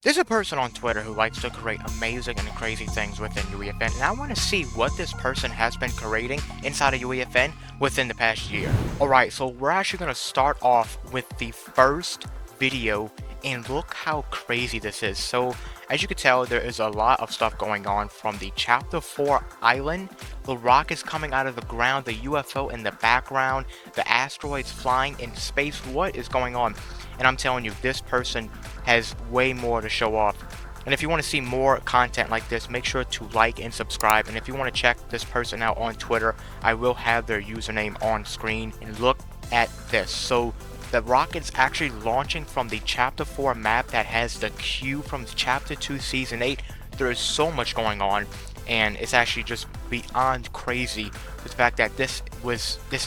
There's a person on Twitter who likes to create amazing and crazy things within UEFN, and I want to see what this person has been creating inside of UEFN within the past year. Alright, so we're actually going to start off with the first video, and look how crazy this is. So, as you can tell, there is a lot of stuff going on from the Chapter 4 island, the rockets coming out of the ground, the UFO in the background, the asteroids flying in space. What is going on? And I'm telling you, this person has way more to show off. And if you want to see more content like this, make sure to like and subscribe. And if you want to check this person out on Twitter, I will have their username on screen. And look at this. So the rocket's actually launching from the Chapter 4 map that has the Q from Chapter 2 Season 8. There is so much going on, and it's actually just beyond crazy the fact that this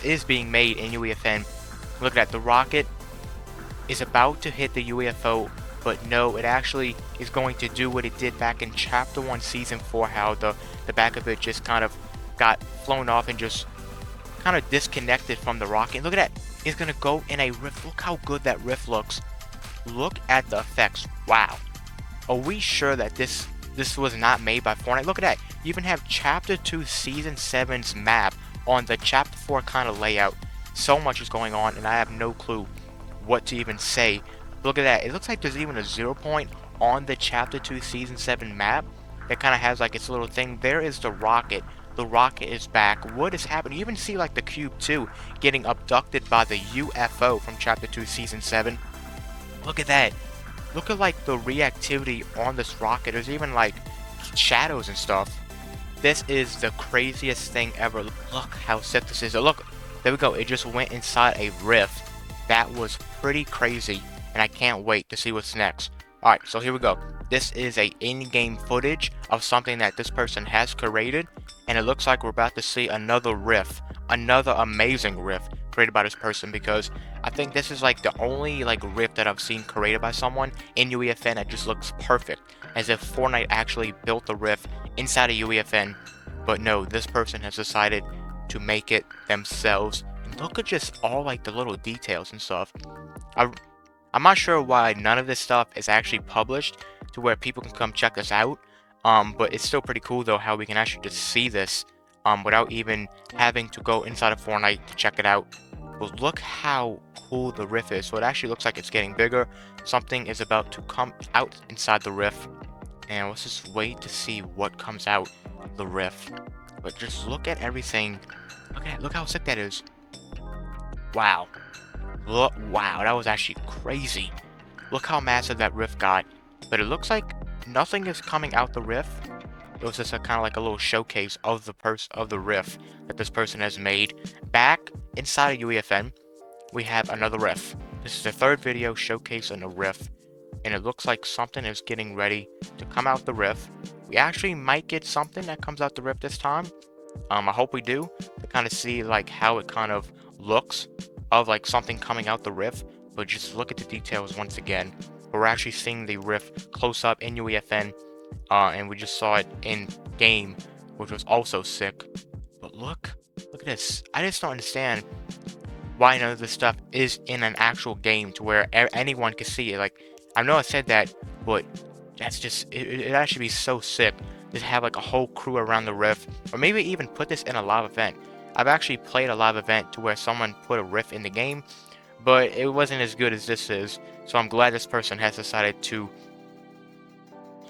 is being made in UEFN. Look at that, the rocket is about to hit the UFO, but no, it actually is going to do what it did back in Chapter 1 Season 4, how the back of it just kind of got flown off and just kind of disconnected from the rocket. Look at that, it's going to go in a rift. Look how good that rift looks. Look at the effects. Wow. Are we sure that this was not made by Fortnite? Look at that. You even have Chapter 2 Season 7's map on the Chapter 4 kind of layout. So much is going on, and I have no clue what to even say. Look at that. It looks like there's even a 0 point on the Chapter 2 Season 7 map that kind of has like its little thing. There is the rocket. The rocket is back. What is happening? You even see like the Cube 2 getting abducted by the UFO from Chapter 2 Season 7. Look at that. Look at like the reactivity on this rocket. There's even like shadows and stuff. This is the craziest thing ever. Look how sick this is. Look, there we go. It just went inside a rift. That was pretty crazy, and I can't wait to see what's next. Alright, so here we go. This is a in-game footage of something that this person has created, and it looks like we're about to see another riff, another amazing riff created by this person, because I think this is like the only like riff that I've seen created by someone in UEFN that just looks perfect, as if Fortnite actually built the riff inside of UEFN. But no, this person has decided to make it themselves. Look at just all like the little details and stuff. I'm not sure why none of this stuff is actually published to where people can come check this out. But it's still pretty cool though how we can actually just see this without even having to go inside of Fortnite to check it out. But look how cool the riff is. So it actually looks like it's getting bigger. Something is about to come out inside the riff. And let's just wait to see what comes out the riff. But just look at everything. Look how sick that is. Wow. Look, wow, that was actually crazy. Look how massive that rift got. But it looks like nothing is coming out the rift. It was just a kind of like a little showcase of the rift that this person has made. Back inside of UEFN, we have another rift. This is the third video showcasing a rift, and it looks like something is getting ready to come out the rift. We actually might get something that comes out the rift this time. I hope we do, to kind of see like how it kind of looks of like something coming out the rift. But just look at the details once again. We're actually seeing the rift close up in UEFN, and we just saw it in game, which was also sick. But look at this. I just don't understand why none of this stuff is in an actual game to where anyone can see it. Like, I know I said that, but that's just it actually be so sick to have like a whole crew around the rift, or maybe even put this in a live event. I've actually played a live event to where someone put a riff in the game, but it wasn't as good as this is. So I'm glad this person has decided to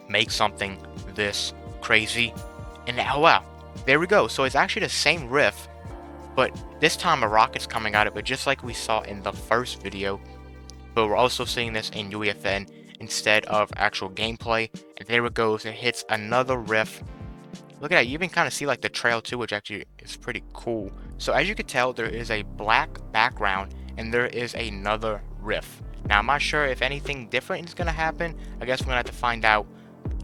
make something this crazy. And oh wow, there we go. So it's actually the same riff, but this time a rocket's coming out of it, just like we saw in the first video. But we're also seeing this in UEFN instead of actual gameplay. And there it goes. It hits another riff. Look at that, you even kind of see like the trail too, which actually is pretty cool. So as you can tell, there is a black background and there is another riff. Now I'm not sure if anything different is going to happen. I guess we're going to have to find out.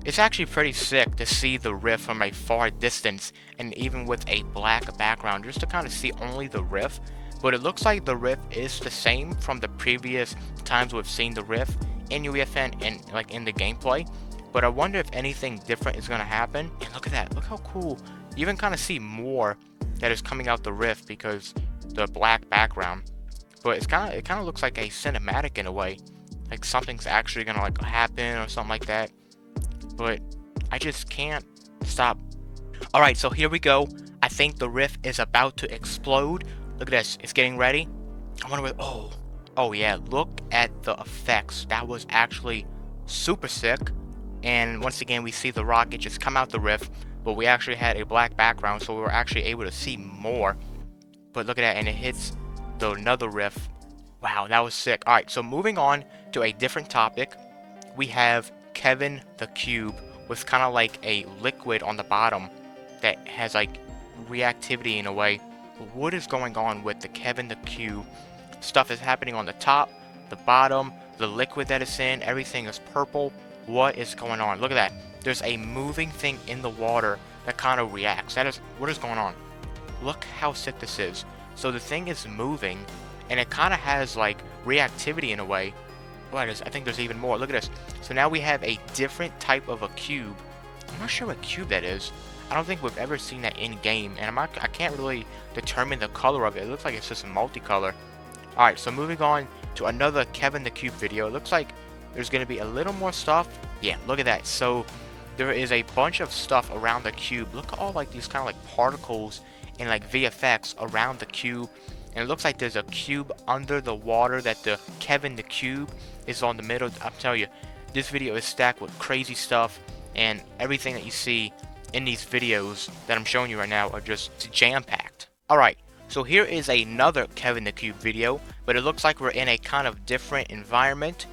It's actually pretty sick to see the riff from a far distance, and even with a black background, just to kind of see only the riff. But it looks like the riff is the same from the previous times we've seen the riff in UEFN and like in the gameplay. But I wonder if anything different is going to happen. And look at that. Look how cool. You even kind of see more that is coming out the rift because the black background. But it kind of looks like a cinematic in a way. like something's actually gonna like happen or something like that. But I just can't stop. All right, so here we go. I think the rift is about to explode. Look at this. It's getting ready. I wonder what. Oh yeah. Look at the effects. That was actually super sick. And once again, we see the rocket just come out the rift, but we actually had a black background, so we were actually able to see more. But look at that, and it hits the another rift. Wow, that was sick. All right, so moving on to a different topic, we have Kevin the Cube with kind of like a liquid on the bottom that has like reactivity in a way. What is going on with the Kevin the Cube? Stuff is happening on the top, the bottom, the liquid that it's in, everything is purple. What is going on? Look at that. There's a moving thing in the water that kind of reacts. That is, what is going on? Look how sick this is. So the thing is moving, and it kind of has like reactivity in a way. What is? I think there's even more. Look at this. So now we have a different type of a cube. I'm not sure what cube that is. I don't think we've ever seen that in game, and I can't really determine the color of it. It looks like it's just multicolor. All right, so moving on to another Kevin the Cube video. It looks like there's going to be a little more stuff. Yeah, look at that. So there is a bunch of stuff around the cube. Look at all like these kind of like particles and like VFX around the cube. And it looks like there's a cube under the water that the Kevin the Cube is on the middle. I'm telling you, this video is stacked with crazy stuff, and everything that you see in these videos that I'm showing you right now are just jam-packed. Alright, so here is another Kevin the Cube video, but it looks like we're in a kind of different environment.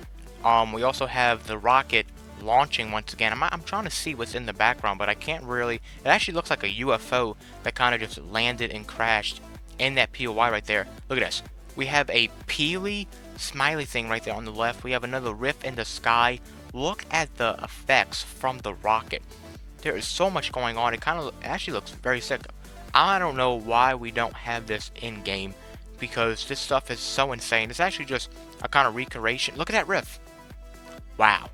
We also have the rocket launching once again. I'm trying to see what's in the background, but I can't really. It actually looks like a UFO that kind of just landed and crashed in that POI right there. Look at this. We have a peely smiley thing right there on the left. We have another rift in the sky. Look at the effects from the rocket. There is so much going on. It actually looks very sick. I don't know why we don't have this in game, because this stuff is so insane. It's actually just a kind of recreation. Look at that rift. Wow.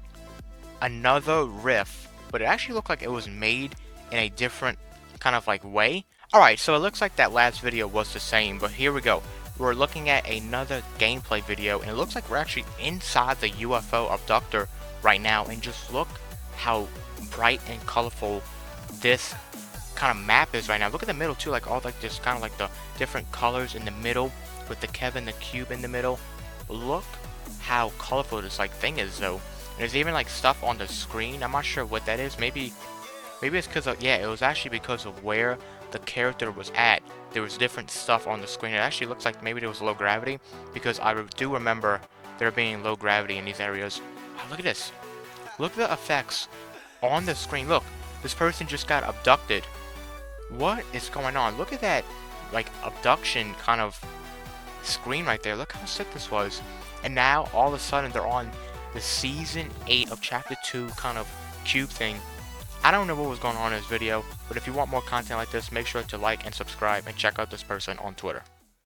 Another rift, but it actually looked like it was made in a different kind of like way. Alright, so it looks like that last video was the same, but here we go. We're looking at another gameplay video, and it looks like we're actually inside the UFO abductor right now, and just look how bright and colorful this kind of map is right now. Look at the middle too, like all like this kind of like the different colors in the middle with the Kevin the Cube in the middle. Look how colorful this like thing is though. And there's even like stuff on the screen. I'm not sure what that is. Maybe it's because of, yeah, it was actually because of where the character was at. There was different stuff on the screen. It actually looks like maybe there was low gravity, because I do remember there being low gravity in these areas. Oh, look at this. Look at the effects on the screen. Look, this person just got abducted. What is going on? Look at that like abduction kind of screen right there. Look how sick this was. And now all of a sudden they're on the season 8 of chapter 2 kind of cube thing. I don't know what was going on in this video, but if you want more content like this, make sure to like and subscribe and check out this person on Twitter.